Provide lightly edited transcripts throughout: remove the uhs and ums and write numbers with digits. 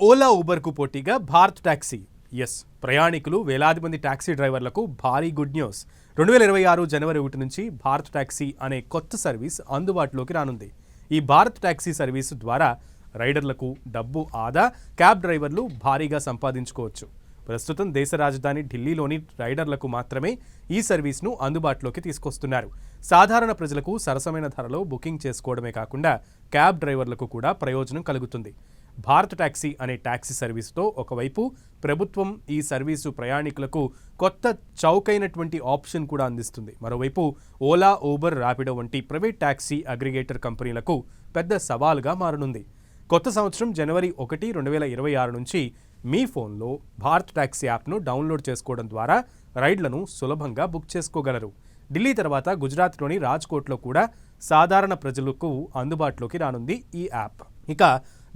ఓలా ఊబర్కు పోటీగా Bharat taxi. Yes, ప్రయాణికులు వేలాది మంది టాక్సీ డ్రైవర్లకు భారీ గుడ్ న్యూస్. 2026 జనవరి 1 నుంచి భారత్ టాక్సీ అనే కొత్త సర్వీస్ అందుబాటులోకి రానుంది. ఈ భారత్ టాక్సీ సర్వీసు ద్వారా రైడర్లకు డబ్బు ఆదా, క్యాబ్ డ్రైవర్లు భారీగా సంపాదించుకోవచ్చు. ప్రస్తుతం దేశ రాజధాని ఢిల్లీలోని రైడర్లకు మాత్రమే ఈ సర్వీస్ను అందుబాటులోకి తీసుకొస్తున్నారు. సాధారణ ప్రజలకు సరసమైన ధరలో బుకింగ్ చేసుకోవడమే కాకుండా క్యాబ్ డ్రైవర్లకు కూడా ప్రయోజనం కలుగుతుంది. భారత్ టాక్సీ అనే టాక్సీ సర్వీసుతో ఒకవైపు ప్రభుత్వం ఈ సర్వీసు ప్రయాణికులకు కొత్త చౌకైనటువంటి ఆప్షన్ కూడా అందిస్తుంది. మరోవైపు ఓలా, ఊబర్, ర్యాపిడో వంటి ప్రైవేట్ టాక్సీ అగ్రిగేటర్ కంపెనీలకు పెద్ద సవాలుగా మారనుంది. కొత్త సంవత్సరం జనవరి 1, 2026 నుంచి మీ ఫోన్లో భారత్ టాక్సీ యాప్ను డౌన్లోడ్ చేసుకోవడం ద్వారా రైడ్లను సులభంగా బుక్ చేసుకోగలరు. ఢిల్లీ తర్వాత గుజరాత్లోని రాజ్కోట్లో కూడా సాధారణ ప్రజలకు అందుబాటులోకి రానుంది ఈ యాప్. ఇక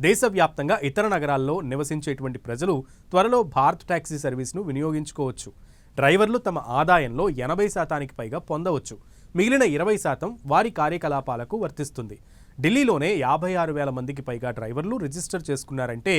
దేశవ్యాప్తంగా ఇతర నగరాల్లో నివసించేటువంటి ప్రజలు త్వరలో భారత్ టాక్సీ సర్వీస్ను వినియోగించుకోవచ్చు. డ్రైవర్లు తమ ఆదాయంలో 80% పైగా పొందవచ్చు. మిగిలిన 20% వారి కార్యకలాపాలకు వర్తిస్తుంది. ఢిల్లీలోనే 56,000 మందికి పైగా డ్రైవర్లు రిజిస్టర్ చేసుకున్నారంటే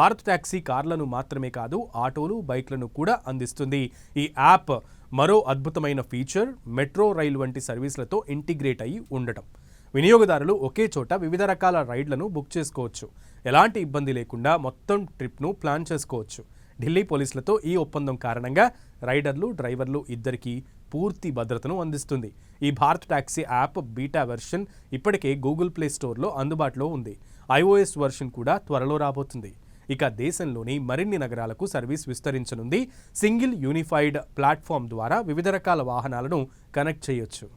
భారత్ టాక్సీ కార్లను మాత్రమే కాదు, ఆటోలు, బైక్లను కూడా అందిస్తుంది. ఈ యాప్ మరో అద్భుతమైన ఫీచర్ మెట్రో రైలు వంటి సర్వీసులతో ఇంటిగ్రేట్ అయి ఉండటం. వినియోగదారులు ఒకే చోట వివిధ రకాల రైడ్లను బుక్ చేసుకోవచ్చు. ఎలాంటి ఇబ్బంది లేకుండా మొత్తం ట్రిప్ను ప్లాన్ చేసుకోవచ్చు. ఢిల్లీ పోలీసులతో ఈ ఒప్పందం కారణంగా రైడర్లు, డ్రైవర్లు ఇద్దరికీ పూర్తి భద్రతను అందిస్తుంది. ఈ Bharat taxi app beta version ఇప్పటికే గూగుల్ ప్లే స్టోర్లో అందుబాటులో ఉంది. iOS వెర్షన్ కూడా త్వరలో రాబోతుంది. ఇక దేశంలోని మరిన్ని నగరాలకు సర్వీస్ విస్తరించనుంది. సింగిల్ యూనిఫైడ్ ప్లాట్ఫామ్ ద్వారా వివిధ రకాల వాహనాలను కనెక్ట్ చేయొచ్చు.